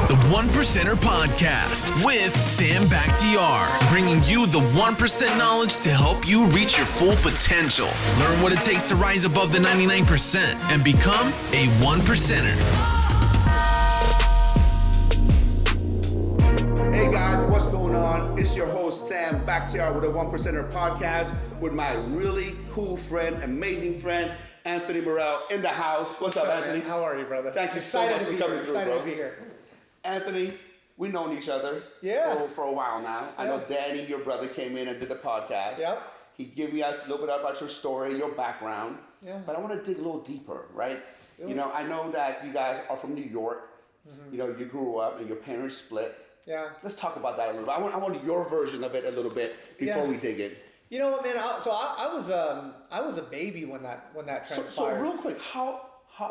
The 1%er Podcast with Sam Bakhtiar, bringing you the 1% knowledge to help you reach your full potential. Learn what it takes to rise above the 99% and become a 1%er. Hey guys, what's going on? It's your host Sam Bakhtiar with the 1%er Podcast with my really cool friend, amazing friend, Anthony Morel in the house. What's up, Anthony? Man? How are you, brother? Thank you so much for coming through, Excited bro. to be here. Anthony, we've known each other for a while now. I know Danny, your brother, came in and did the podcast. Yep. He gave us a little bit about your story, your background. Yeah. But I want to dig a little deeper, right? Really? You know, I know that you guys are from New York. Mm-hmm. You know, you grew up and your parents split. Yeah. Let's talk about that a little bit. I want your version of it a little bit before we dig in. You know what, man? I was a baby when that transpired. So real quick, how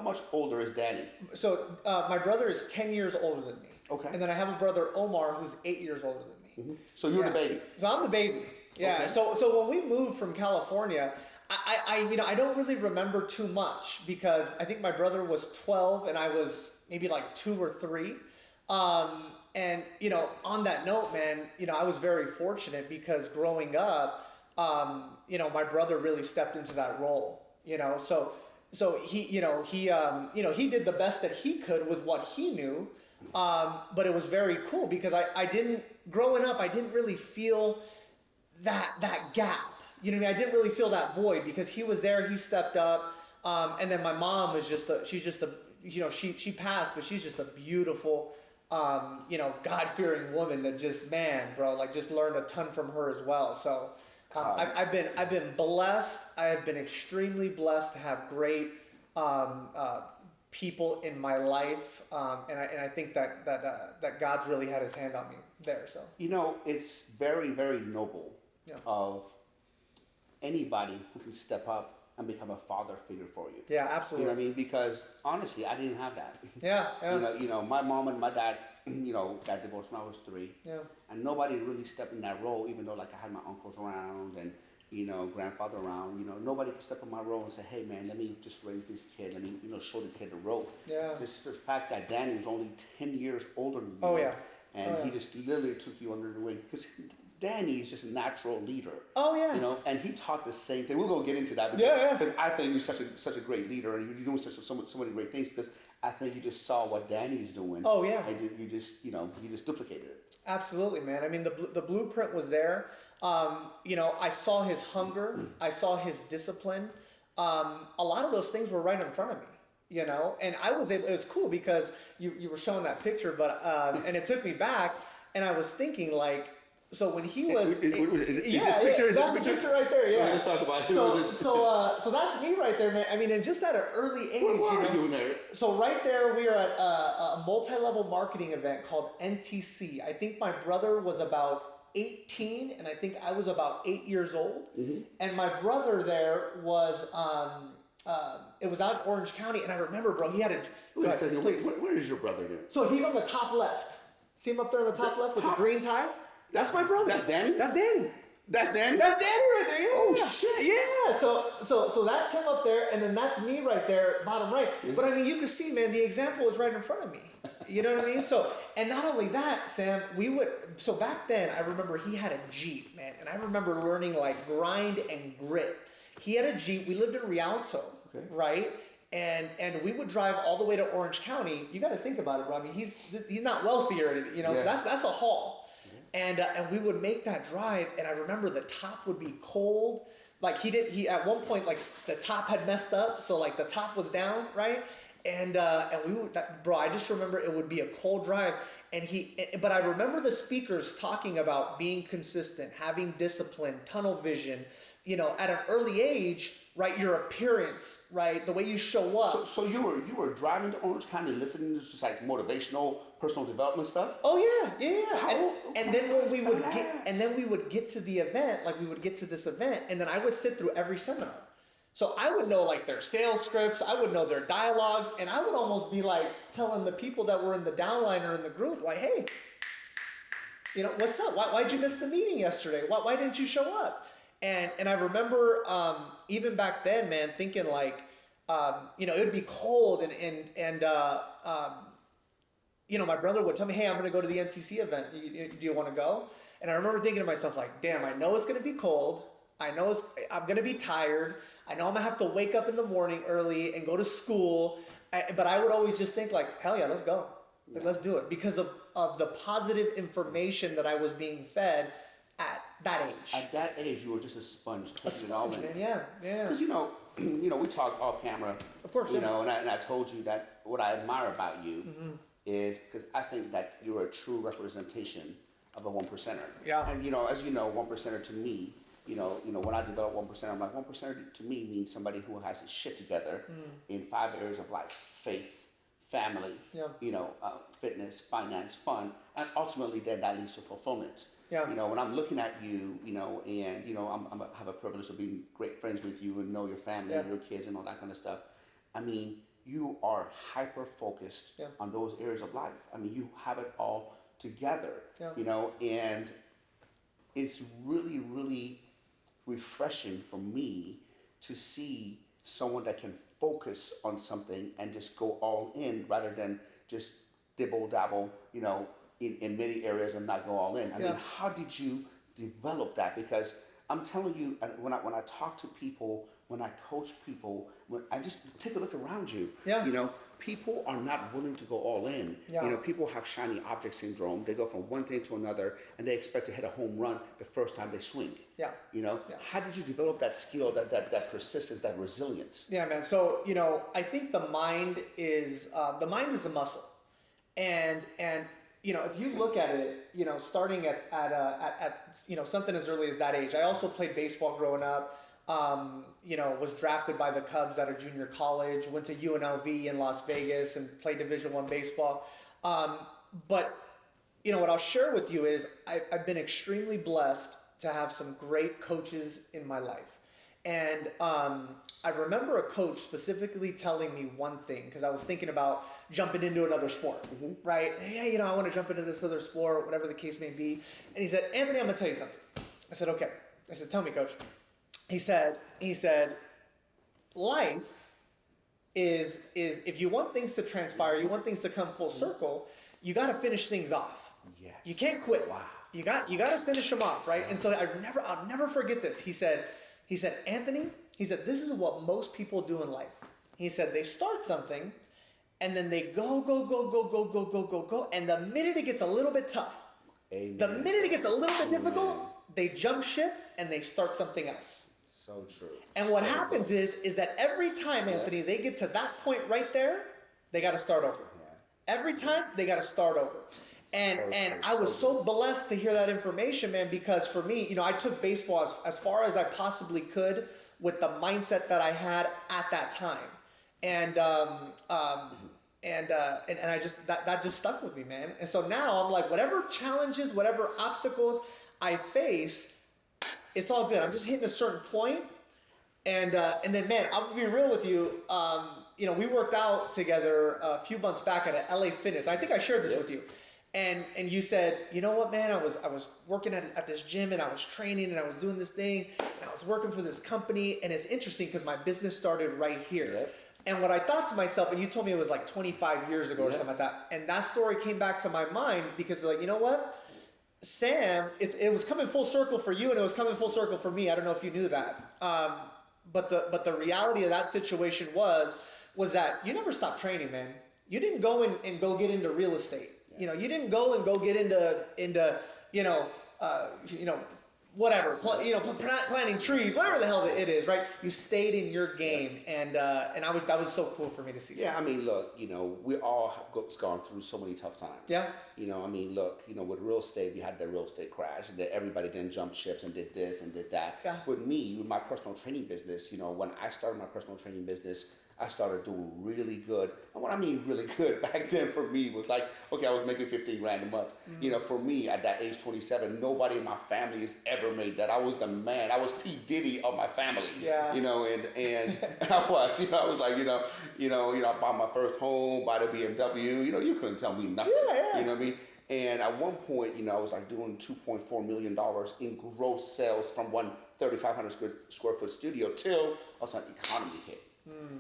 much older is Danny? So my brother is 10 years older than me. Okay. And then I have a brother, Omar, who's 8 years older than me. Mm-hmm. So you're the baby. So I'm the baby. Yeah. Okay. So when we moved from California, I don't really remember too much because I think my brother was 12 and I was maybe like 2 or 3. And you know, on that note, man, you know, I was very fortunate because growing up, you know, my brother really stepped into that role. You know, so he did the best that he could with what he knew. But it was very cool because growing up, I didn't really feel that gap. You know what I mean? I didn't really feel that void because he was there, he stepped up. And then my mom was she passed, but she's just a beautiful, God-fearing woman that just learned a ton from her as well. So I've been blessed. I have been extremely blessed to have great people in my life, and I think that God's really had His hand on me there. So you know, it's very, very noble of anybody who can step up and become a father figure for you. Yeah, absolutely. You know what I mean? Because honestly, I didn't have that. Yeah. You know, my mom and my dad, got divorced when I was 3. Yeah. And nobody really stepped in that role, even though like I had my uncles around and grandfather around. Nobody could step in my role and say, hey man, let me just raise this kid. Let me show the kid the rope. Yeah. Just the fact that Danny was only 10 years older than you. Oh yeah. And he just literally took you under the wing because Danny is just a natural leader. Oh yeah. And he taught the same thing. We're gonna get into that because I think you're such a great leader and you're doing so many great things because I think you just saw what Danny's doing. Oh yeah. And you just duplicated it. Absolutely, man. I mean, the blueprint was there. I saw his hunger. I saw his discipline. A lot of those things were right in front of me. And I was able. It was cool because you were showing that picture, but and it took me back, and I was thinking like. So when he was, Is this picture? Is this the picture right there? Yeah. Let's talk about it. So that's me right there, man. I mean, and just at an early age. What are you doing there? So right there, we are at a multi-level marketing event called NTC. I think my brother was about 18, and I think I was about 8 years old. Mm-hmm. And my brother there was, it was out in Orange County, and I remember, bro, he had a. Wait a second. Where is your brother there? So he's on the top left. See him up there on the top left with the green tie? That's my brother. That's Danny? That's Danny. That's Danny? That's Danny right there. Yeah. Oh shit. Yeah. So that's him up there, and then that's me right there, bottom right. Mm-hmm. But I mean, you can see, man, the example is right in front of me. You know what I mean? So, and not only that, Sam, so back then, I remember he had a Jeep, man, and I remember learning like grind and grit. He had a Jeep. We lived in Rialto, right? And we would drive all the way to Orange County. You got to think about it, bro. I mean, he's not wealthy or anything, So that's a haul. And we would make that drive, and I remember the top would be cold. Like he at one point, like the top had messed up, so like the top was down, right? And we would, bro, I just remember it would be a cold drive, but I remember the speakers talking about being consistent, having discipline, tunnel vision, at an early age, right? Your appearance, right? The way you show up. So you were driving to Orange County, listening to just like motivational, personal development stuff. Oh yeah. And then we would get to the event, like we would get to this event, and then I would sit through every seminar. So I would know like their sales scripts, I would know their dialogues, and I would almost be like telling the people that were in the downline or in the group, like, hey, what's up? Why'd you miss the meeting yesterday? Why didn't you show up? And I remember even back then, man, thinking like, it would be cold and my brother would tell me, hey, I'm going to go to the NCC event. Do you want to go? And I remember thinking to myself, like, damn, I know it's going to be cold. I know I'm going to be tired. I know I'm going to have to wake up in the morning early and go to school. But I would always just think like, hell yeah, let's go. Like, let's do it. Because of the positive information that I was being fed at that age. At that age, you were just a sponge, taking it all in. Man, yeah. Because we talk off camera. Of course, and I told you that what I admire about you is because I think that you're a true representation of a one percenter. Yeah. And as you know, one percenter to me, when I develop one percenter, I'm like, one percenter to me means somebody who has his shit together in 5 areas of life: faith, family, fitness, finance, fun, and ultimately then that leads to fulfillment. Yeah. When I'm looking at you, and I have a privilege of being great friends with you and know your family and your kids and all that kind of stuff. I mean, you are hyper focused on those areas of life. I mean, you have it all together. Yeah. And it's really, really refreshing for me to see someone that can focus on something and just go all in rather than just dibble dabble, in many areas and not go all in. I mean, how did you develop that? Because I'm telling you, when I talk to people, when I coach people, when I just take a look around you, people are not willing to go all in. Yeah. People have shiny object syndrome. They go from one thing to another and they expect to hit a home run the first time they swing. Yeah. How did you develop that skill, that persistence, that resilience? Yeah, man. So, I think the mind is a muscle. And if you look at it, starting at something as early as that age. I also played baseball growing up. Was drafted by the Cubs out of junior college. Went to UNLV in Las Vegas and played Division I baseball. But what I'll share with you is I've been extremely blessed to have some great coaches in my life. And I remember a coach specifically telling me one thing, because I was thinking about jumping into another sport, right? Hey, I want to jump into this other sport, whatever the case may be. And he said, Anthony, I'm going to tell you something. I said, okay. I said, tell me, coach. He said, life is if you want things to transpire, you want things to come full circle, you got to finish things off. Yes. You can't quit. Wow. You got to finish them off, right? And so I'll never forget this. He said, Anthony, this is what most people do in life. He said, they start something and then they go. And the minute it gets a little bit tough, the minute it gets a little bit difficult, they jump ship and they start something else. So true. And what happens is that every time, Anthony, they get to that point right there, they got to start over. Yeah. Every time they got to start over. And I was so blessed to hear that information, man, because for me, I took baseball as far as I possibly could with the mindset that I had at that time. And I just, that just stuck with me, man. And so now I'm like, whatever challenges, whatever obstacles I face, it's all good. I'm just hitting a certain point. And then, man, I'm gonna be real with you. We worked out together a few months back at a LA Fitness. I think I shared this with you. And you said, you know what, man, I was working at this gym and I was training and I was doing this thing and I was working for this company, and it's interesting because my business started right here. Yep. And what I thought to myself, and you told me it was like 25 years ago or something like that, and that story came back to my mind because like, you know what, Sam, it was coming full circle for you and it was coming full circle for me. I don't know if you knew that. But the reality of that situation was that you never stopped training, man. You didn't go and go get into real estate. You didn't go and go get into whatever, planting trees, whatever the hell it is, right? You stayed in your game, and that was so cool for me to see. Yeah, I mean, look, we all have gone through so many tough times. Yeah. I mean, look, with real estate, we had the real estate crash, and then everybody then jumped ships and did this and did that. Yeah. With me, with my personal training business, when I started my personal training business, I started doing really good. And what I mean really good back then for me was like, okay, I was making $15,000 a month. Mm-hmm. For me at that age 27, nobody in my family has ever made that. I was the man. I was P. Diddy of my family. Yeah. And I was like, I bought my first home, bought a BMW. You couldn't tell me nothing. Yeah. You know what I mean? And at one point, I was like doing $2.4 million in gross sales from one 3,500 square foot studio till all of a sudden economy hit.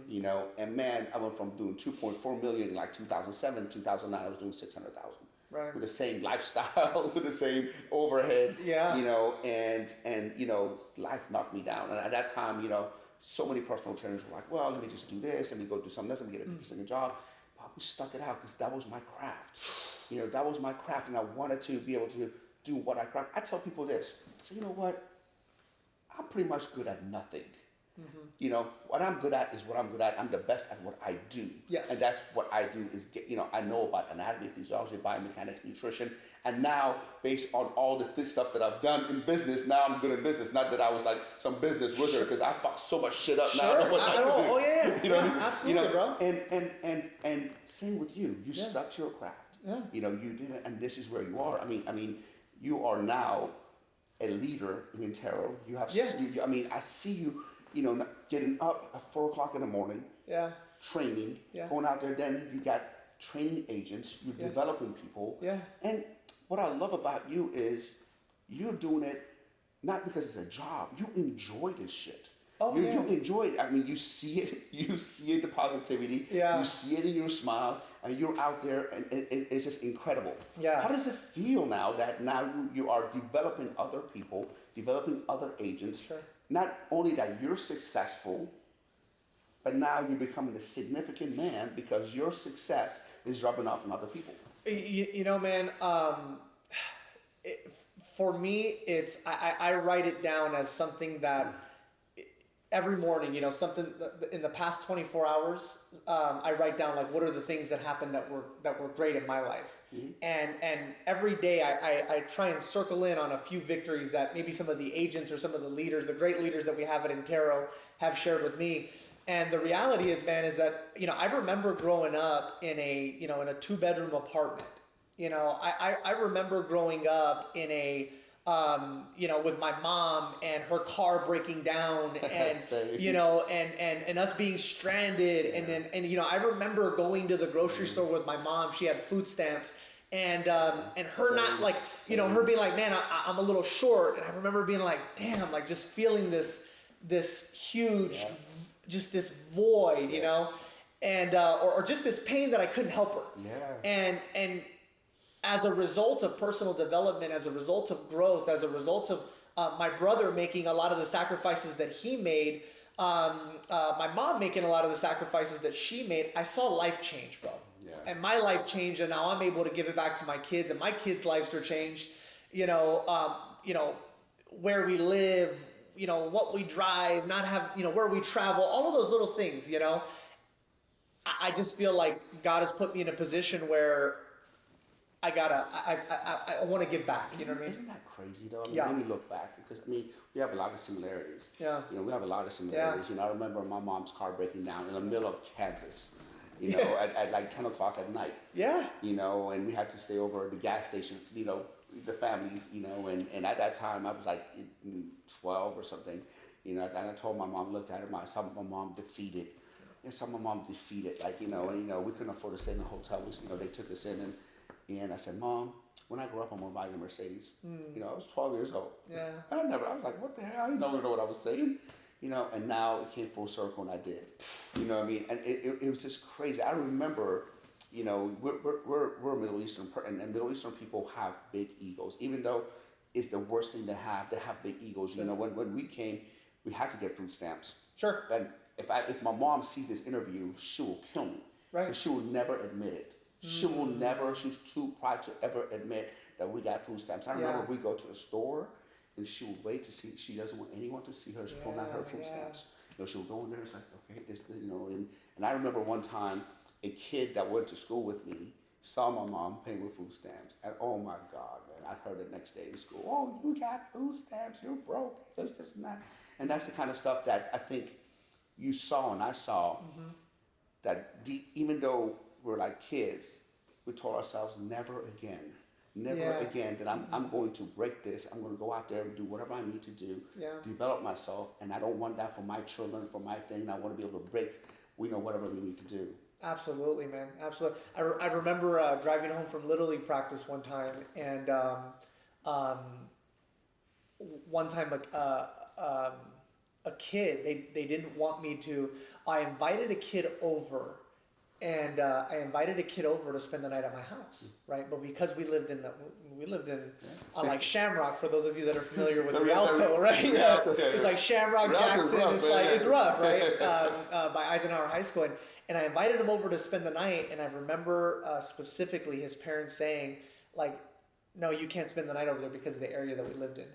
You know, and man, I went from doing 2.4 million in like 2007, 2009, I was doing 600,000. Right. With the same lifestyle, with the same overhead. Yeah. You know, and you know, life knocked me down. And at that time, you know, so many personal trainers were like, well, let me just do this, let me go do something else, let me get a second job. But we stuck it out because that was my craft. You know, that was my craft, and I wanted to be able to do what I craft. I tell people this. I say, you know what? I'm pretty much good at nothing. You know, what I'm good at is what I'm good at. I'm the best at what I do. Yes. And that's what I do is get, you know, I know about anatomy, physiology, biomechanics, nutrition. And now, based on all this stuff that I've done in business, now I'm good in business. Not that I was like some business wizard, because I fuck so much shit up now. Sure. I know what not to do. Oh, yeah. You know, Absolutely, you know, bro. And same with you. You stuck to your craft. Yeah. You know, you did it, and this is where you are. I mean, you are now a leader in Intero. You have, I mean, I see you, you know, getting up at 4 o'clock in the morning, training, going out there. Then you got training agents. You're developing people. Yeah. And what I love about you is you're doing it not because it's a job. You enjoy this shit. You enjoy it. I mean, you see it. You see it, the positivity. Yeah. You see it in your smile, and you're out there, and it's just incredible. Yeah. How does it feel now that you are developing other people, developing other agents? Sure. Not only that you're successful, but now you're becoming a significant man because your success is rubbing off on other people. You know, man, for me, it's, I write it down as something that every morning, you know, something in the past 24 hours, I write down like, what are the things that happened that were great in my life? And every day I try and circle in on a few victories that maybe some of the agents or some of the leaders, the great leaders that we have at Intero have shared with me. And the reality is, man, is that, you know, I remember growing up in a 2-bedroom apartment. You know, I remember growing up in a, you know, with my mom and her car breaking down and, you know, and us being stranded. And you know, I remember going to the grocery store with my mom. She had food stamps and her not like, you know, her being like, man, I'm a little short. And I remember being like, damn, like just feeling this huge, just this void, you know, and, or just this pain that I couldn't help her. Yeah. And as a result of personal development, as a result of growth, as a result of my brother making a lot of the sacrifices that he made, my mom making a lot of the sacrifices that she made, I saw life change, bro. Yeah. And my life changed, and now I'm able to give it back to my kids, and my kids' lives are changed. You know, where we live, you know, what we drive, not have, you know, where we travel, all of those little things, you know. I just feel like God has put me in a position where I want to give back. You know what I mean? Isn't that crazy though? I mean, when you look back, because I mean, we have a lot of similarities. Yeah. You know, we have a lot of similarities. You know, I remember my mom's car breaking down in the middle of Kansas. You know, at like 10 o'clock at night. Yeah. You know, and we had to stay over at the gas station. You know, the families. You know, and at that time I was like 12 or something. You know, and I told my mom, looked at her, I saw my mom defeated. And saw my mom defeated. Like, you know, and you know, we couldn't afford to stay in the hotel. You know, they took us in and I said, Mom, when I grow up, I'm going to buy you a Mercedes. You know, I was 12 years old. Yeah. I was like, what the hell? I didn't know what I was saying. You know, and now it came full circle and I did. You know what I mean? And it was just crazy. I remember, you know, we're Middle Eastern, and Middle Eastern people have big egos. Even though it's the worst thing to have, they have big egos. Sure. You know, when we came, we had to get food stamps. Sure. And if my mom sees this interview, she will kill me. Right. Because she will never admit it. She will never, she's too proud to ever admit that we got food stamps. I remember we go to a store and she will wait to see, she doesn't want anyone to see her pulling out her food stamps. You know, she'll go in there and it's like, okay, this, you know, and I remember one time a kid that went to school with me saw my mom paying with food stamps. And oh my God, man, I heard it next day in school, oh, you got food stamps, you're broke, this and that. And that's the kind of stuff that I think you saw and I saw that even though we're like kids, we told ourselves never again that I'm going to break this. I'm going to go out there and do whatever I need to do, develop myself, and I don't want that for my children, for my thing. I want to be able to break, whatever we need to do. Absolutely, man. Absolutely. I remember driving home from Little League practice one time, and one time a kid, they didn't want me to. I invited a kid over, and I invited a kid over to spend the night at my house, right? But because we lived in like Shamrock, for those of you that are familiar with Rialto, right? It's like Shamrock, Rialto's Jackson. Rough, It's man. like it's rough, right? By Eisenhower High School, and I invited him over to spend the night, and I remember specifically his parents saying, like, no, you can't spend the night over there because of the area that we lived in,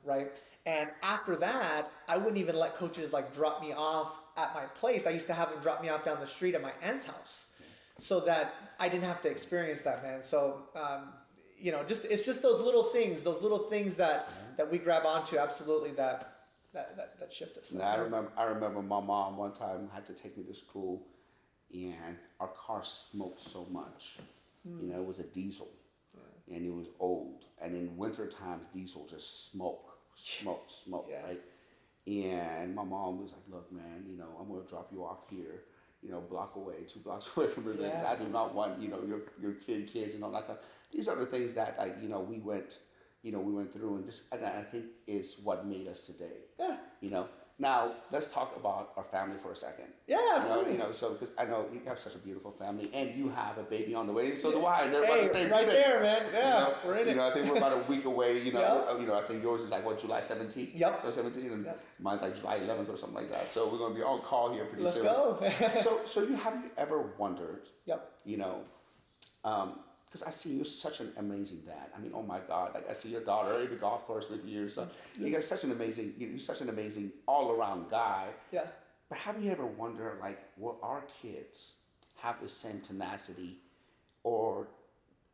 right? And after that, I wouldn't even let coaches like drop me off at my place. I used to have them drop me off down the street at my aunt's house, so that I didn't have to experience that, man. So, it's just those little things that we grab onto, absolutely, that shift us. Now, I remember my mom one time had to take me to school, and our car smoked so much. It was a diesel, and it was old. And in winter times, diesel just smoke, right? And my mom was like, "Look, man, I'm gonna drop you off here, block away, 2 blocks away from the things. I do not want, your kids and all that kind of." These are the things that we went through, and I think is what made us today. Yeah. Now let's talk about our family for a second. Yeah, absolutely. So because I know you have such a beautiful family, and you have a baby on the way. So do I. And they're about the same right days. there, man. Yeah, we're in it. I think we're about a week away. I think yours is like July 17th. Yep. So 17, and mine's like July 11th or something like that. So we're gonna be on call here pretty soon. Let's go. So you ever wondered? Yep. Because I see you're such an amazing dad. I mean, oh my God! Like I see your daughter at the golf course with you. So you guys such an amazing all-around guy. Yeah. But have you ever wondered, like, will our kids have the same tenacity, or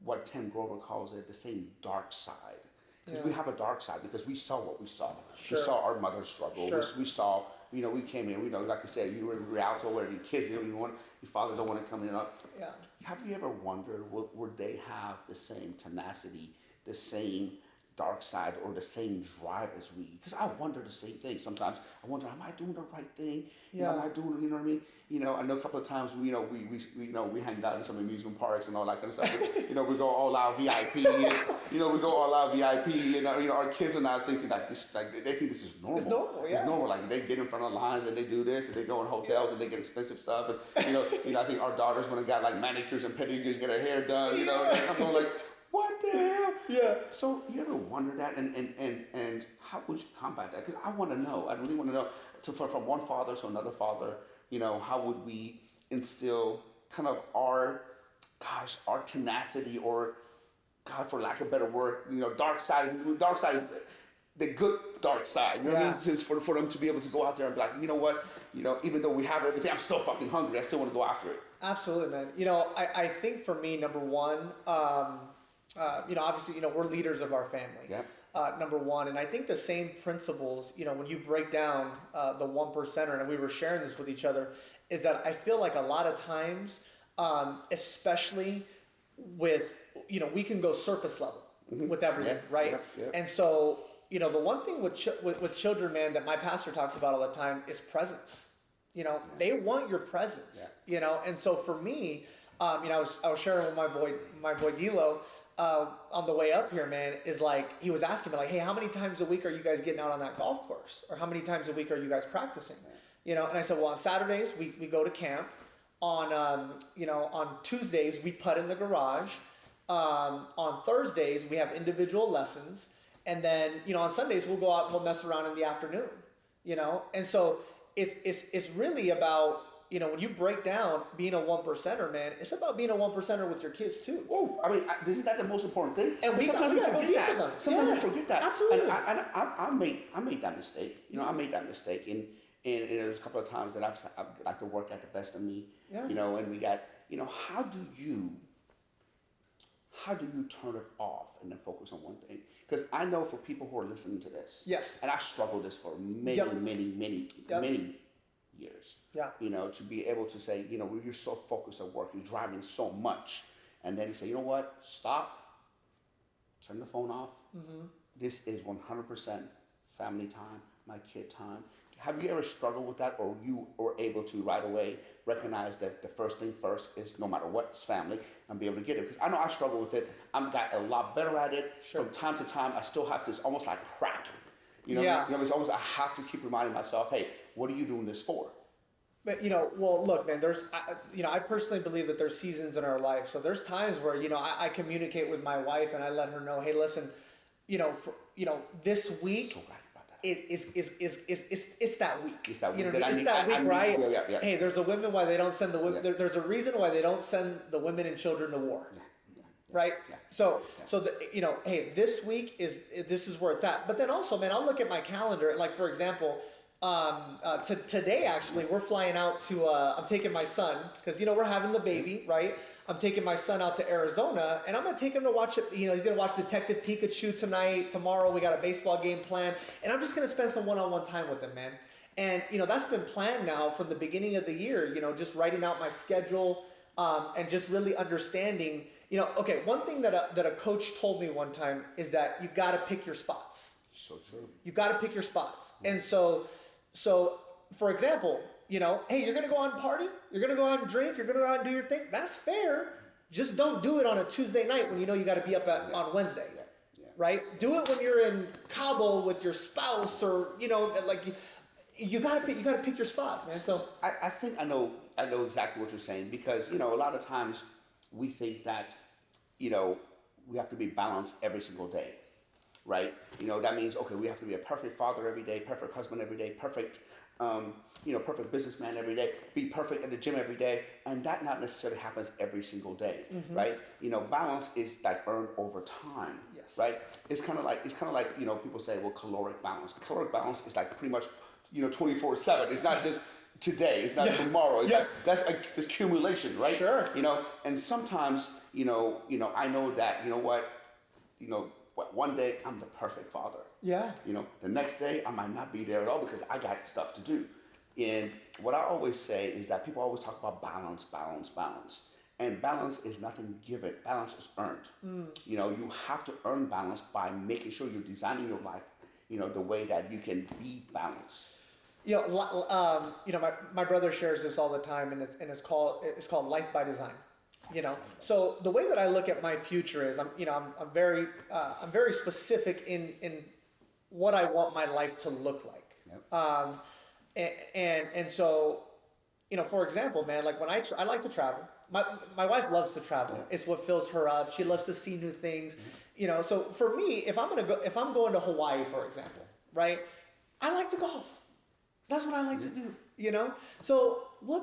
what Tim Grover calls it, the same dark side? Because we have a dark side because we saw what we saw. Sure. We saw our mother struggle. Sure. We saw, we came in. Like I said, you were in Rialto where your kids didn't even want, your father don't want to come in. Yeah. Have you ever wondered, would they have the same tenacity, the same dark side, or the same drive as we? Because I wonder the same thing sometimes. I wonder, am I doing the right thing? Am I doing, you know what I mean? I know a couple of times we hang out in some amusement parks and all that kind of stuff. We go all out VIP. We go all out VIP. Our kids are now thinking like this, like they think this is normal. It's normal, yeah. It's normal. Like they get in front of lines and they do this, and they go in hotels and they get expensive stuff. And I think our daughters when they got like manicures and pedicures, get her hair done. I'm going like, what the hell? Yeah. So you ever wonder that, and how would you combat that? Because I want to know. I really want to know. From one father to another father, how would we instill kind of our tenacity, or, God, for lack of a better word, dark side is the good dark side. You know what I mean? Just for them to be able to go out there and be like, you know what, even though we have everything, I'm still fucking hungry. I still want to go after it. Absolutely, man. I think for me, number one, obviously, we're leaders of our family. Yeah. Number one, and I think the same principles, when you break down the 1%er, and we were sharing this with each other, is that I feel like a lot of times, especially with, we can go surface level with everything, right? Yeah. And so, the one thing with children, man, that my pastor talks about all the time is presence. They want your presence. And so for me, I was sharing with my boy D'Lo. On the way up here, man, is like, he was asking me like, hey, how many times a week are you guys getting out on that golf course? Or how many times a week are you guys practicing? And I said, well, on Saturdays, we go to camp. On Tuesdays, we putt in the garage. On Thursdays, we have individual lessons. And then, on Sundays, we'll go out and we'll mess around in the afternoon, And so it's really about, when you break down being a 1%er, man, it's about being a 1%er with your kids too. Oh, I mean, isn't that the most important thing? And sometimes we forget that. Sometimes we forget that. Absolutely. And I made that mistake. I made that mistake, and there's a couple of times that I've like to work at the best of me. Yeah. And we got, how do you turn it off and then focus on one thing? Because I know for people who are listening to this, yes, and I struggled this for many years. Yeah. To be able to say, you're so focused at work, you're driving so much, and then you say, you know what, stop, turn the phone off. Mm-hmm. This is 100% family time, my kid time. Have you ever struggled with that, or you were able to right away recognize that the first thing first is no matter what, it's family, and be able to get it? Because I know I struggle with it. I've got a lot better at it. Sure. From time to time, I still have this almost like crack It's always, I have to keep reminding myself, hey, what are you doing this for? But, well, look, man, I personally believe that there's seasons in our life. So there's times where, I communicate with my wife and I let her know, hey, listen, this week, So right about that. it's that week. It's that week. It's that week, right? Yeah. Hey, there's a women why they don't send the women. There's a reason why they don't send the women and children to war. Right. Yeah. So hey, this week this is where it's at. But then also, man, I'll look at my calendar. Like, for example, today actually we're flying out to. I'm taking my son because we're having the baby, right? I'm taking my son out to Arizona, and I'm gonna take him to watch it. He's gonna watch Detective Pikachu tonight. Tomorrow we got a baseball game planned, and I'm just gonna spend some one-on-one time with him, man. And that's been planned now from the beginning of the year. Just writing out my schedule, and just really understanding. Okay, one thing that a coach told me one time is that you got to pick your spots. So true. You got to pick your spots. And so for example, hey, you're going to go out and party, you're going to go out and drink, you're going to go out and do your thing. That's fair. Just don't do it on a Tuesday night when you got to be up on Wednesday. Yeah. Right? Do it when you're in Cabo with your spouse, or like you got to pick your spots, man. So I think I know exactly what you're saying, because a lot of times we think that, we have to be balanced every single day, right? That means, okay, we have to be a perfect father every day, perfect husband every day, perfect, perfect businessman every day, be perfect at the gym every day. And that not necessarily happens every single day, right? Balance is like earned over time, Yes. right? It's kind of like, people say, well, caloric balance. Caloric balance is like pretty much, 24/7. It's not just today, it's not tomorrow. It's like, that's it's accumulation, right? Sure. And sometimes, I know that, one day I'm the perfect father. Yeah. The next day I might not be there at all because I got stuff to do. And what I always say is that people always talk about balance. And balance is nothing given. Balance is earned. You have to earn balance by making sure you're designing your life, the way that you can be balanced. My brother shares this all the time, and it's called life by design. So the way that I look at my future is I'm very specific in what I want my life to look like. Yep. And so for example, man, like when I like to travel. My wife loves to travel. Yeah. It's what fills her up. She loves to see new things. So for me, if I'm going to Hawaii, for example, right? I like to golf. That's what I like to do, So when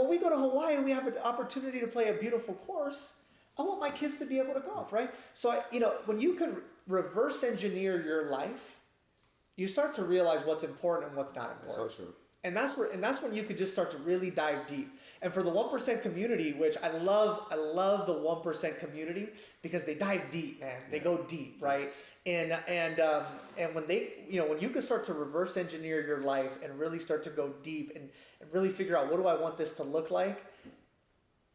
we go to Hawaii and we have an opportunity to play a beautiful course, I want my kids to be able to golf, right? So when you can reverse engineer your life, you start to realize what's important and what's not important. That's so true. And that's when you could just start to really dive deep. And for the 1% community, which I love the 1% community because they dive deep, man. They go deep, right? And when when you can start to reverse engineer your life and really start to go deep and really figure out what do I want this to look like,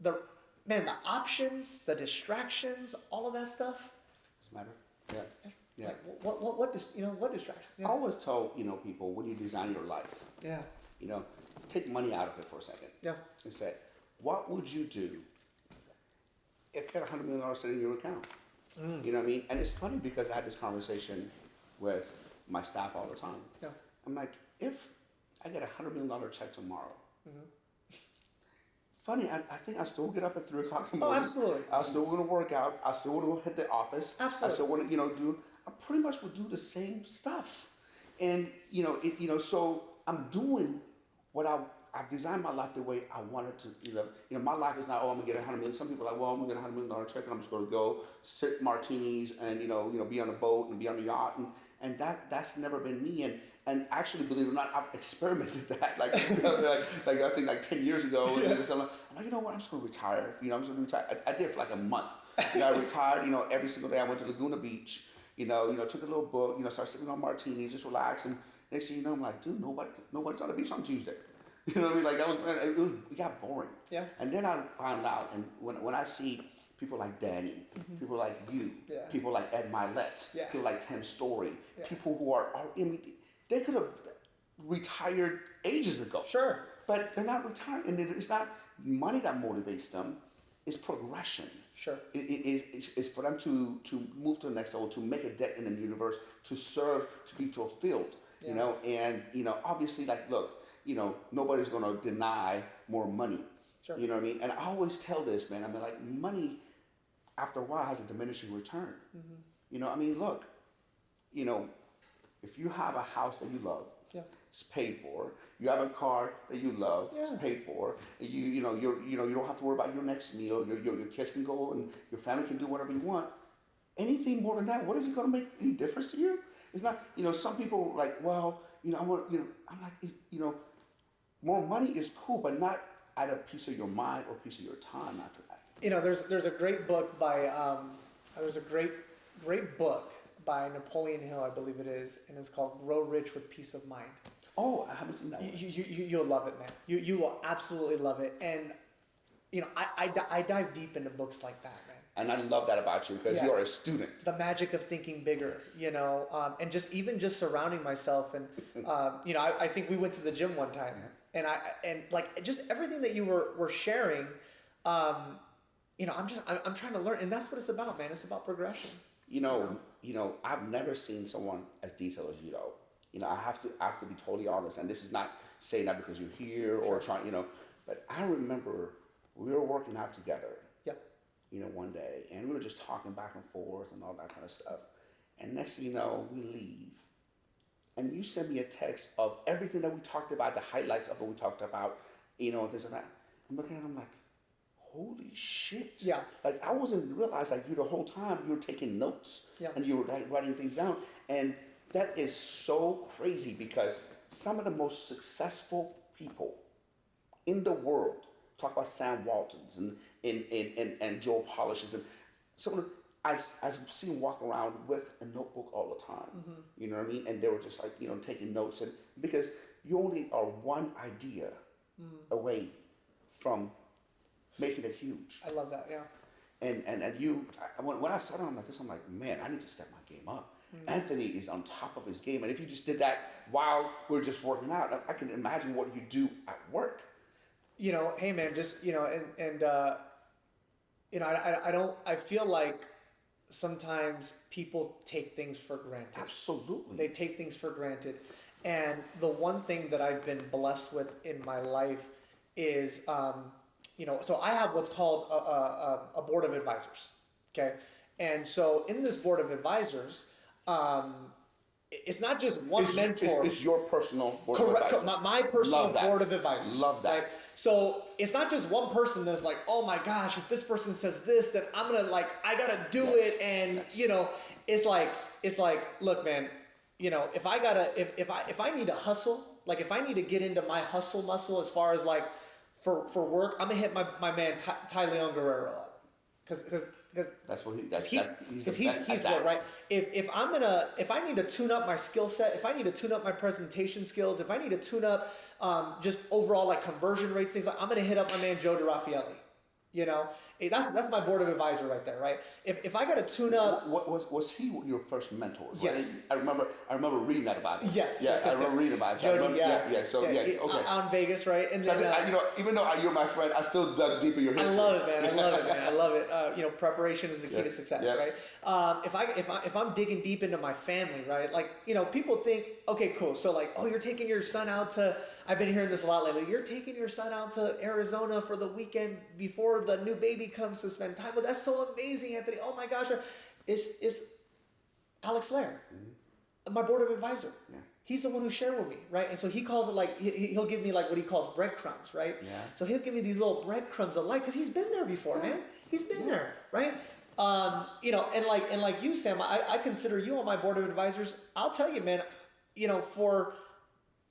the options, the distractions, all of that stuff. Doesn't matter. Yeah. Like, what distraction? Yeah. I always tell people, when you design your life, yeah, take money out of it for a second. Yeah. And say, what would you do if you had $100 million sitting in your account? You know what I mean? And it's funny because I had this conversation with my staff all the time. Yeah. I'm like, if I get $100 million check tomorrow, funny, I think I still get up at 3 o'clock in the morning. Oh, absolutely. I still want to work out. I still want to hit the office. Absolutely. I still want to, I pretty much would do the same stuff. And, so I'm doing what I've designed my life the way I wanted to, my life is not, I'm going to get $100 million. Some people are like, well, I'm going to get $100 million check and I'm just going to go sip martinis and, be on a boat and be on a yacht. And that's never been me. And actually, believe it or not, I've experimented that. Like I think like 10 years ago. And I'm like, you know what, I'm just going to retire. I'm just going to retire. I did it for like a month. I retired, every single day. I went to Laguna Beach, took a little book, started sipping on martinis, just relax. And next thing you know, I'm like, dude, nobody's on the beach on Tuesday. You know what I mean? Like it got boring. Yeah. And then I found out, and when I see people like Danny, people like you, people like Ed Milet, people like Tim Story, people who are they could have retired ages ago. Sure. But they're not retiring, and it's not money that motivates them. It's progression. Sure. It's for them to move to the next level, to make a dent in the universe, to serve, to be fulfilled. Yeah. You know, and obviously, like, look, nobody's gonna deny more money. Sure. You know what I mean? And I always tell this, man. I mean, like, money after a while has a diminishing return. I mean, look, if you have a house that you love, it's paid for. You have a car that you love, it's paid for. You don't have to worry about your next meal. Your kids can go and your family can do whatever you want. Anything more than that, what is it going to make any difference to you? It's not. Some people are like, well, I want. I'm like, more money is cool, but not at a piece of your mind or piece of your time after that. There's a great book by there's a great book by Napoleon Hill, I believe it is, and it's called Grow Rich with Peace of Mind. Oh, I haven't seen that one. You'll love it, man. You will absolutely love it. And I dive deep into books like that, man. And I love that about you because you are a student. The magic of thinking bigger, and just surrounding myself. And I think we went to the gym one time, and like just everything that you were sharing. I'm trying to learn, and that's what it's about, man. It's about progression. I've never seen someone as detailed as you, though. I have to be totally honest, and this is not saying that because you're here or trying, but I remember we were working out together. One day, and we were just talking back and forth and all that kind of stuff. And next thing you know, we leave, and you send me a text of everything that we talked about, the highlights of what we talked about, and things like that. I'm looking at him like, holy shit. Yeah. Like, I wasn't realize like you the whole time you were taking notes and you were like writing things down. And that is so crazy because some of the most successful people in the world, talk about Sam Waltons and Joe Polishes and some of the, I see them walk around with a notebook all the time. You know what I mean? And they were just like, taking notes, and because you only are one idea away from making it huge. I love that, yeah. And you, when I started on like this, I'm like, man, I need to step my game up. Anthony is on top of his game, and if you just did that while we're just working out, I can imagine what you do at work. Hey man, just I feel like sometimes people take things for granted. Absolutely. They take things for granted. And the one thing that I've been blessed with in my life is, so I have what's called a board of advisors. Okay. And so in this board of advisors, it's not just one mentor. It's your personal board of advisors. My personal board of advisors. Love that. Right? So it's not just one person that's like, oh my gosh, if this person says this, then I'm gonna I gotta do it. And it's like, look, man, if I need to hustle, like if I need to get into my hustle muscle as far as like for work, I'm gonna hit my man Ty Leon Guerrero up, because that's what he's what, right? If I need to tune up my skill set, if I need to tune up my presentation skills, if I need to tune up just overall like conversion rates, things like, I'm gonna hit up my man Joe DeRaffaelli. That's my board of advisor right there, right? If I got to tune up, was he your first mentor? Right? Yes, I remember reading that about him. Yes, I remember reading about it. So okay. On Vegas, right? And so then, even though you're my friend, I still dug deep in your history. I love it, man. I love it. Preparation is the key to success, right? If I'm digging deep into my family, right? Like, people think, okay, cool. So like, oh, you're taking your son out to. I've been hearing this a lot lately. You're taking your son out to Arizona for the weekend before the new baby comes to spend time with. That's so amazing, Anthony. Oh my gosh. It's Alex Laird, my board of advisor. Yeah. He's the one who shared with me, right? And so he calls it like, he'll give me like what he calls breadcrumbs, right? Yeah. So he'll give me these little breadcrumbs of life because he's been there before, man. He's been there, right? And like you, Sam, I consider you on my board of advisors. I'll tell you, man,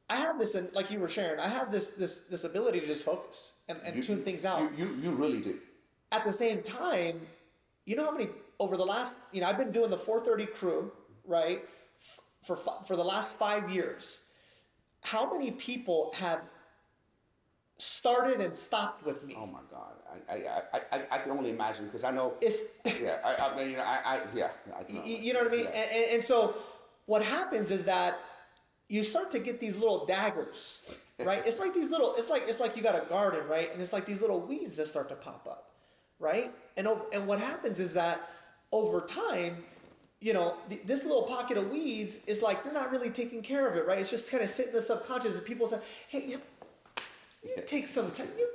I have this, and like you were sharing, I have this ability to just focus and tune things out. You really do. At the same time, how many over the last, I've been doing the 430 crew, right, for the last 5 years. How many people have started and stopped with me? Oh my God, I can only imagine because I know. It's I can. You know what I mean? Yeah. And so what happens is that you start to get these little daggers, right? It's like these little, it's like you got a garden, right? And it's like these little weeds that start to pop up, right? And what happens is that over time, this little pocket of weeds is like, you're not really taking care of it, right? It's just kind of sitting in the subconscious, and people say, hey, you take some time. You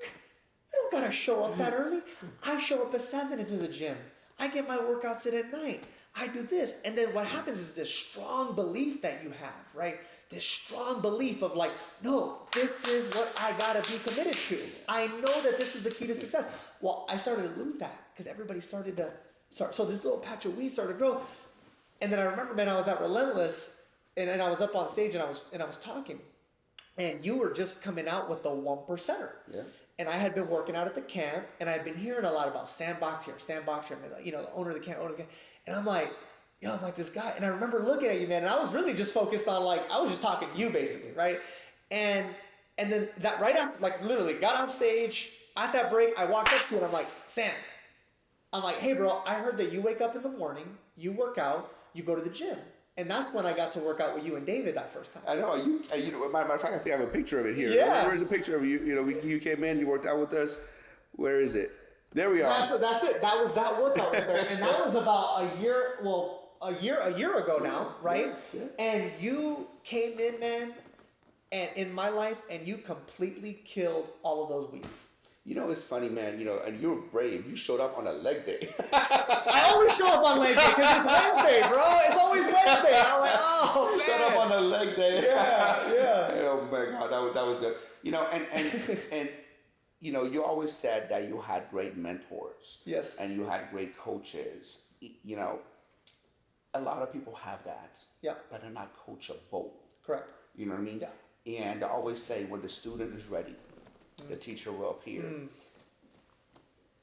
don't gotta show up that early. I show up at 7 into the gym. I get my workouts in at night. I do this. And then what happens is this strong belief that you have, right? This strong belief of like, no, this is what I gotta be committed to. I know that this is the key to success. Well, I started to lose that because everybody started to start. So this little patch of weeds started to grow. And then I remember, man, I was at Relentless and I was up on stage and I was talking. And you were just coming out with the 1%er. Yeah. And I had been working out at the camp, and I'd been hearing a lot about Bakhtiar, the owner of the camp, And I'm like, this guy. And I remember looking at you, man, and I was really just focused on, I was just talking to you, basically, right? And then that right after, literally got off stage, at that break, I walked up to you, and I'm like, Sam, hey, bro, I heard that you wake up in the morning, you work out, you go to the gym. And that's when I got to work out with you and David that first time. I know. Matter of fact, I think I have a picture of it here. Yeah. Where's the picture of you? You came in, you worked out with us. Where is it? There we are. That's it. That was that workout right there. And that was about a year ago now, right? Yeah. And you came in, man, and in my life, and you completely killed all of those weeds. It's funny, man, and you were brave. You showed up on a leg day. I always show up on leg day because it's Wednesday, bro. It's always Wednesday. I'm like, oh, man. Showed up on a leg day. Yeah. Oh, my God, that was good. And you always said that you had great mentors. Yes. And you had great coaches. A lot of people have that. Yeah. But they're not coachable. Correct. You know what I mean? Yeah. And I always say when the student is ready, the teacher will appear.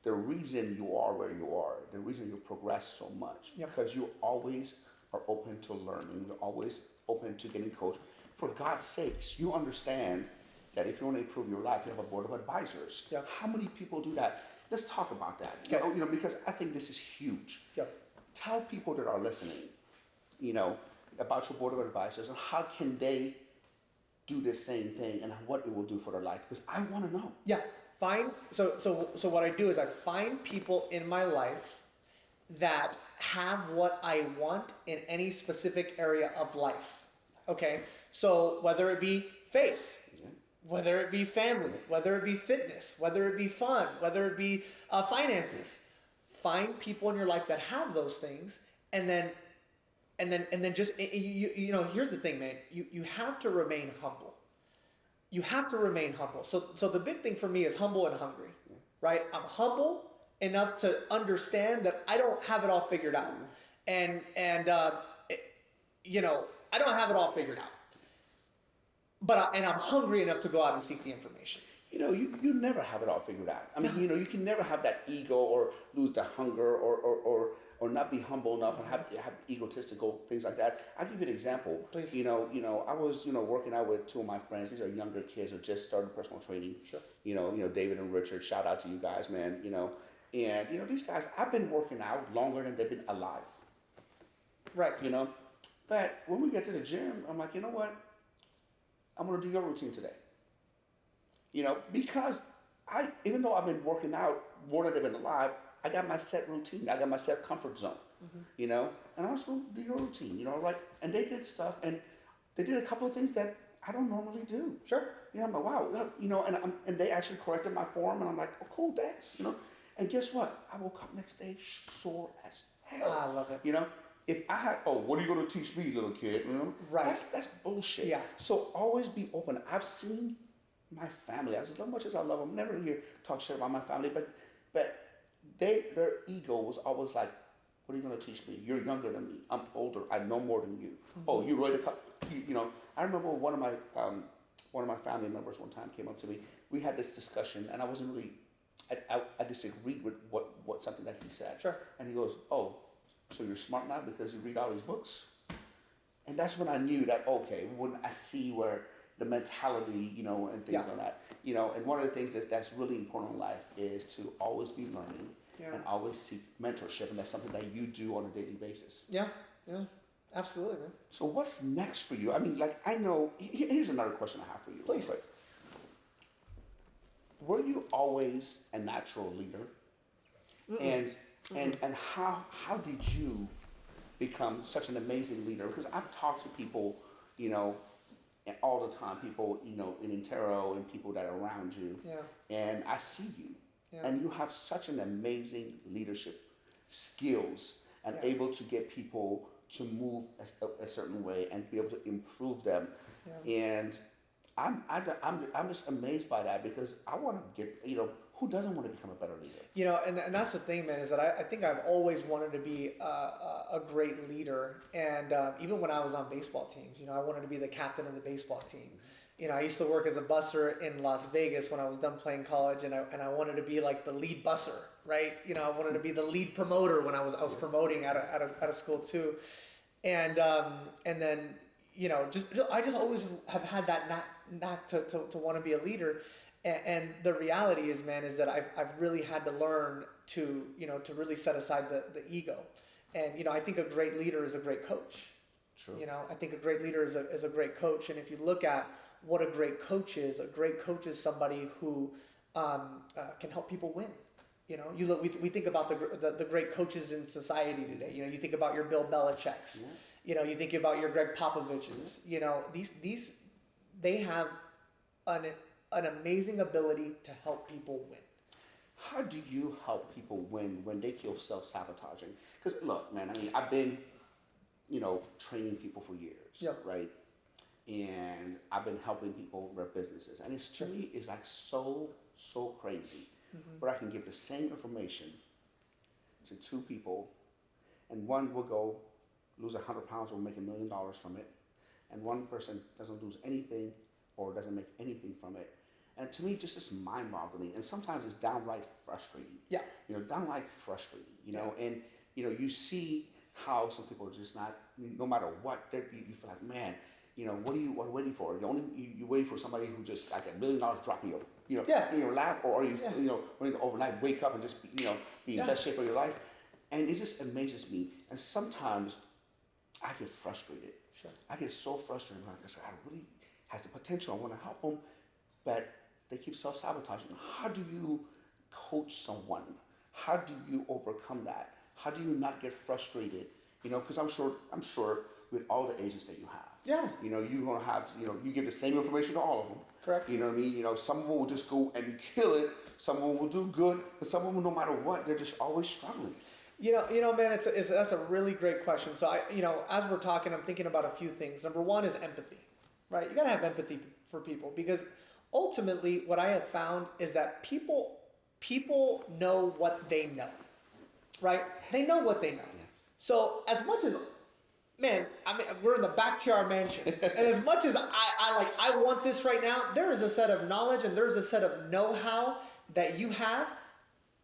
The reason you are where you are, the reason you progress so much, because you always are open to learning, you're always open to getting coached. For God's sakes, you understand that if you want to improve your life, you have a board of advisors. Yeah. How many people do that? Let's talk about that. Okay. Because I think this is huge. Yeah. Tell people that are listening, about your board of advisors and how can they do the same thing and what it will do for their life, because I want to know. Yeah. So what I do is I find people in my life that have what I want in any specific area of life. Okay? So whether it be faith, whether it be family, whether it be fitness, whether it be fun, whether it be finances, find people in your life that have those things, and then just here's the thing, man. You have to remain humble. You have to remain humble. So the big thing for me is humble and hungry, right? I'm humble enough to understand that I don't have it all figured out, and I don't have it all figured out. But I'm hungry enough to go out and seek the information. You never have it all figured out. I mean, you can never have that ego or lose the hunger or not be humble enough and have egotistical things like that. I'll give you an example. Please. I was, working out with two of my friends. These are younger kids who just started personal training. Sure. David and Richard, shout out to you guys, man. And these guys, I've been working out longer than they've been alive. Right. But when we get to the gym, I'm like, you know what? I'm going to do your routine today. Because even though I've been working out more than they've been alive, I got my set routine. I got my set comfort zone, and I was going to do your routine, right? And they did stuff, and they did a couple of things that I don't normally do. Sure. I'm like, wow, and they actually corrected my form, and I'm like, oh, cool, thanks, And guess what? I woke up next day sore as hell. I love it. If I had, what are you going to teach me, little kid? Right. That's bullshit. Yeah. So always be open. I've seen my family, as much as I love them, I'm never here talk shit about my family, but their ego was always like, what are you going to teach me? You're younger than me. I'm older. I know more than you. Mm-hmm. Oh, you wrote I remember one of my family members one time came up to me. We had this discussion, and I wasn't really, I disagreed with what something that he said. Sure. And he goes, oh, so you're smart now because you read all these books? And that's when I knew that, okay, when I see where the mentality, and things like that, and one of the things that's really important in life is to always be learning and always seek mentorship, and that's something that you do on a daily basis. Yeah, absolutely, man. So what's next for you? I mean, I know, here's another question I have for you. Please. Were you always a natural leader? And how did you become such an amazing leader? Because I've talked to people, you know, all the time, people, you know, in Intero and people that are around you. Yeah. And I see you. Yeah. And you have such an amazing leadership skills and able to get people to move a certain way and be able to improve them. Yeah. And I'm just amazed by that, because I want to get, you know, who doesn't want to become a better leader? You know, and that's the thing, man, is that I think I've always wanted to be a great leader. And even when I was on baseball teams, you know, I wanted to be the captain of the baseball team. You know, I used to work as a busser in Las Vegas when I was done playing college, and I wanted to be like the lead busser, right? You know, I wanted to be the lead promoter when I was promoting out of school too. And then, you know, I just always have had that knack to want to be a leader. And the reality is, man, is that I've really had to learn to, you know, to really set aside the ego. And, you know, I think a great leader is a great coach. True. You know, I think a great leader is a great coach. And if you look at what a great coach is somebody who can help people win. You know, you look, we think about the great coaches in society today. You know, you think about your Bill Belichick's. Yeah. You know, you think about your Greg Popovich's. You know, these they have an amazing ability to help people win. How do you help people win when they feel self-sabotaging? Because look, man, I mean, I've been, you know, training people for years, right? And I've been helping people with their businesses, and it's to me is like so crazy. Where I can give the same information to two people, and one will go lose 100 pounds or make $1 million from it, and one person doesn't lose anything or doesn't make anything from it. And to me, just is mind-boggling, and sometimes it's downright frustrating. Yeah. You know, downright frustrating. You know, and you know, you see how some people are just not. No matter what, you feel like, man, you know, what are you waiting for? You're waiting for somebody who just like $1 million drop in your lap, or are you you know, wanting to overnight wake up and just be in the best shape of your life? And it just amazes me. And sometimes I get frustrated. Sure. I get so frustrated. Like I said, I really has the potential. I want to help them, but they keep self-sabotaging. How do you coach someone? How do you overcome that? How do you not get frustrated? You know, because I'm sure with all the agents that you have, you know, you're gonna have, you know, you give the same information to all of them. Correct. You know what I mean? You know, some of them will just go and kill it. Some of them will do good, but some of them, no matter what, they're just always struggling. You know, man, that's a really great question. So you know, as we're talking, I'm thinking about a few things. Number one is empathy, right? You gotta have empathy for people, because ultimately, what I have found is that people know what they know, right? They know what they know. Yeah. So as much as, man, I mean, we're in the Bakhtiar mansion, and as much as I want this right now, there is a set of knowledge and there's a set of know-how that you have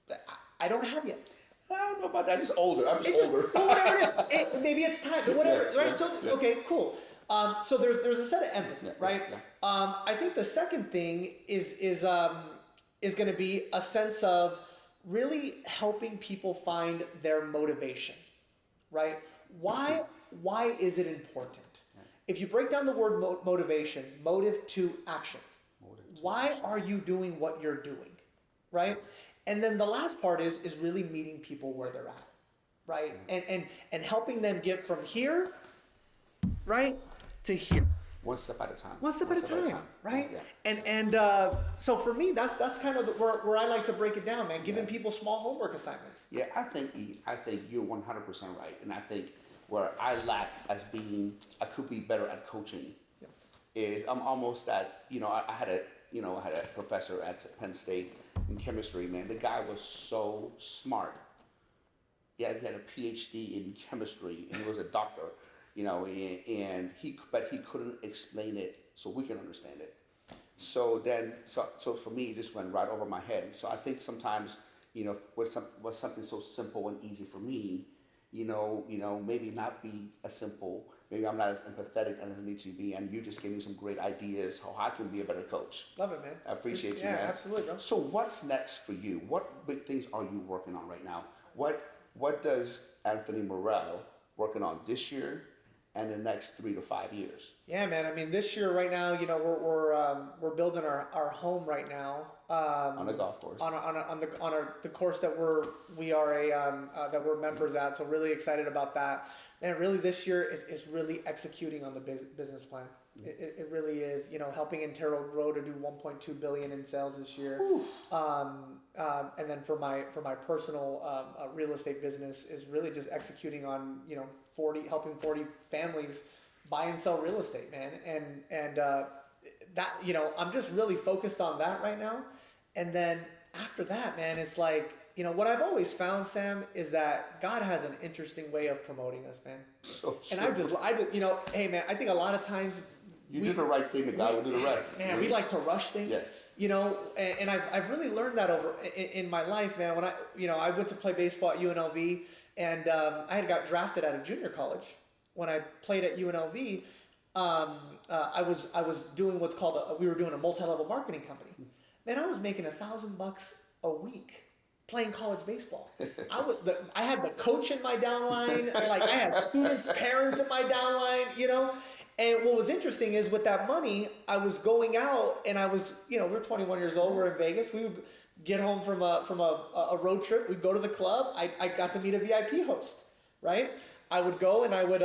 that I don't have yet. I don't know about that. I'm just older. Older. Well, whatever it is, maybe it's time. Whatever, right? So okay, cool. So there's a set of empathy, right? Yeah. I think the second thing is going to be a sense of really helping people find their motivation, right? Why is it important? If you break down the word motivation, motive to action. Why are you doing what you're doing, right? And then the last part is really meeting people where they're at, right? And helping them get from here, right, to here. One step at a time. One step at a time, right? Yeah. And so for me, that's kind of where I like to break it down, man. Giving people small homework assignments. Yeah, I think you're 100% right, and I think where I lack as being, I could be better at coaching. Is I'm almost at, you know, I had a professor at Penn State in chemistry, man. The guy was so smart. Yeah, he had a PhD in chemistry and he was a doctor, you know, and he couldn't explain it so we can understand it. So for me, it just went right over my head. So I think sometimes, you know, with something so simple and easy for me, you know, maybe not be as simple. Maybe I'm not as empathetic as I need to be, and you just gave me some great ideas how I can be a better coach. Love it, man. I appreciate you, man. Yeah, absolutely, bro. So what's next for you? What big things are you working on right now? What does Anthony Morel working on this year and the next 3 to 5 years? Yeah, man. I mean, this year right now, we're building our home right now. On a golf course. On the course that we're members at. So really excited about that. And really this year is really executing on the business plan. It really is, helping Intero grow to do 1.2 billion in sales this year. And then for my personal real estate business is really just executing on, helping 40 families buy and sell real estate, man. And that, I'm just really focused on that right now. And then after that, man, it's like, what I've always found, Sam, is that God has an interesting way of promoting us, man. So and hey, man, I think a lot of times you do the right thing and God will do the rest. Man, we like to rush things. Yes. And I've really learned that over in my life, man. When I went to play baseball at UNLV, and I had got drafted out of junior college. When I played at UNLV, I was doing what's called we were doing a multi-level marketing company. Man, I was making $1,000 a week playing college baseball. I had the coach in my downline, like I had students' parents in my downline, And what was interesting is with that money, I was going out and I was, we're 21 years old, we're in Vegas. We would get home from a road trip, we'd go to the club. I got to meet a VIP host, right? I would go and I would,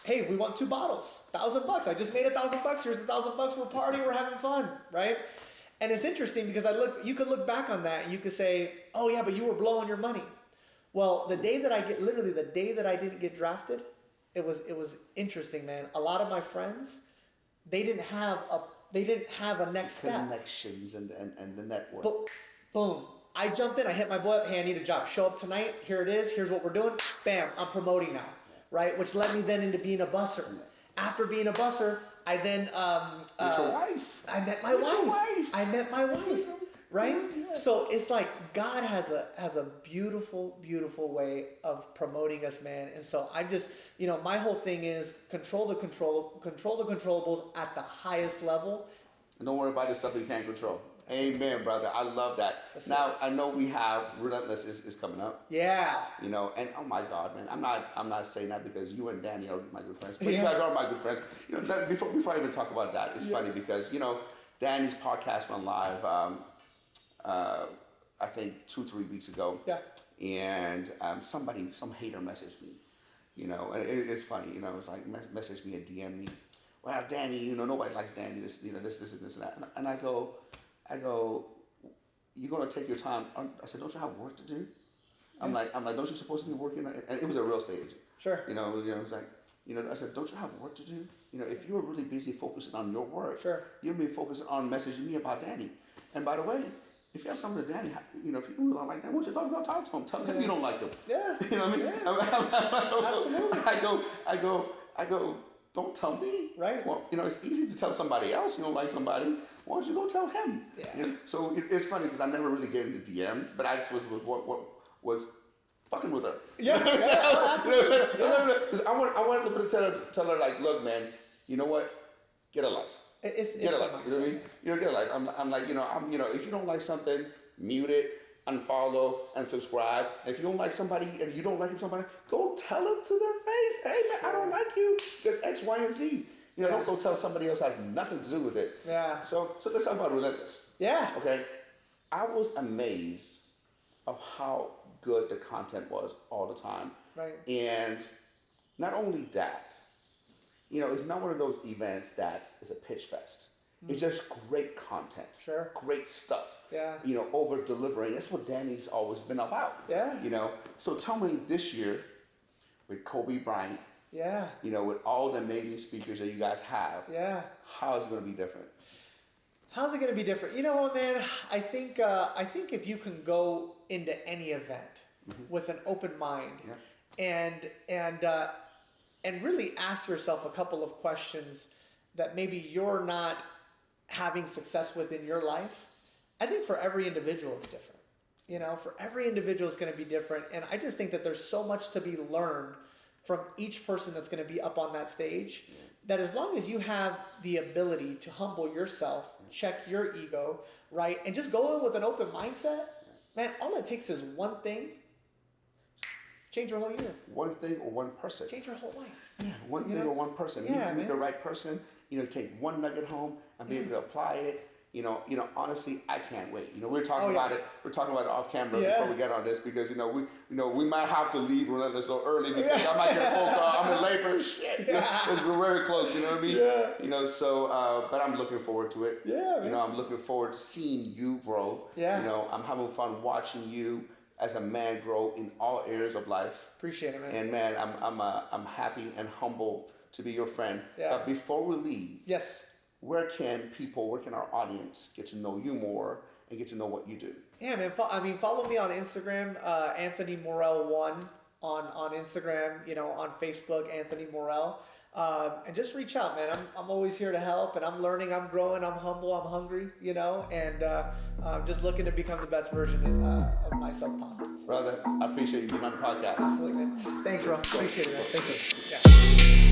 hey, we want 2 bottles, $1,000. I just made $1,000. Here's $1,000. We're partying, we're having fun, right? And it's interesting because you could look back on that and you could say, oh yeah, but you were blowing your money. Well, the day that I didn't get drafted, it was interesting, man. A lot of my friends, they didn't have a next step. Connections and the network. Boom. I jumped in, I hit my boy up, hey, I need a job. Show up tonight, here it is, here's what we're doing. Bam, I'm promoting now, right? Which led me then into being a busser. After being a busser, I then... With your wife. I met my wife. Right? Yeah. So it's like God has a beautiful, beautiful way of promoting us, man. And so I just, my whole thing is control the controllables at the highest level. And don't worry about the stuff you can't control. Amen, brother. I love that. Now, I know we have Relentless is coming up. Yeah. And oh my God, man. I'm not saying that because you and Danny are my good friends. But you guys are my good friends. Before I even talk about that, it's funny because, Danny's podcast went live I think 2-3 weeks ago. Yeah. And some hater messaged me. And it's funny, it's like message me and DM me. Well, Danny, nobody likes Danny, this and that. And I go, you're gonna take your time. I said, don't you have work to do? I'm like, don't you supposed to be working? And it was a real estate agent. Sure. It's like, I said, don't you have work to do? If you're really busy focusing on your work, sure, you're gonna be focusing on messaging me about Danny. And by the way, if you have something to Danny, if you don't like that, why don't you talk to him? Tell him you don't like him. Yeah. You know what I mean? Yeah. Absolutely. I go, don't tell me. Right. Well, it's easy to tell somebody else you don't like somebody. Why don't you go tell him? Yeah. So it's funny because I never really get into DMs, but I just was fucking with her. Yeah. Absolutely. Because I wanted to tell her like, look, man, you know what? Get a life. It's get a life. You know what I mean? Get a life. I'm like, if you don't like something, mute it, unfollow, and subscribe. And if you don't like somebody and you don't like somebody, go tell them to their face, hey man, I don't like you because X, Y, and Z. Don't go tell somebody else has nothing to do with it. Yeah. So let's talk about Relentless. Yeah. Okay. I was amazed of how good the content was all the time. Right. And not only that, it's not one of those events it's a pitch fest. It's just great content. Sure. Great stuff. Yeah. Over delivering. That's what Danny's always been about. Yeah. So tell me this year with Kobe Bryant. Yeah. With all the amazing speakers that you guys have. Yeah. How is it going to be different? How's it going to be different? You know what, man? I think if you can go into any event with an open mind and really ask yourself a couple of questions that maybe you're not having success with in your life, I think for every individual it's different. For every individual it's going to be different. And I just think that there's so much to be learned from each person that's going to be up on that stage, that as long as you have the ability to humble yourself, check your ego, right, and just go in with an open mindset, man, all it takes is one thing, Change your whole year. One thing or one person. Change your whole life. Yeah, one thing or one person. Yeah, you meet the right person, take one nugget home and be able to apply it. Honestly, I can't wait. We're talking about it. We're talking about it off camera before we get on this because we might have to leave a little early because I might get a phone call. I'm in labor. Shit, because we're very close. You know what I mean? Yeah. But I'm looking forward to it. Yeah. Man. I'm looking forward to seeing you grow. Yeah. I'm having fun watching you as a man grow in all areas of life. Appreciate it, man. And man, I'm happy and humble to be your friend. Yeah. But before we leave, yes. Where can our audience get to know you more and get to know what you do? Yeah, man. Follow me on Instagram, Anthony Morel 1 on Instagram. On Facebook, Anthony Morel. And just reach out, man. I'm always here to help, and I'm learning, I'm growing, I'm humble, I'm hungry, and I'm just looking to become the best version of myself possible. So. Brother, I appreciate you being on the podcast. Absolutely, man. Thanks, bro. Appreciate it, man. Thank you. Yeah.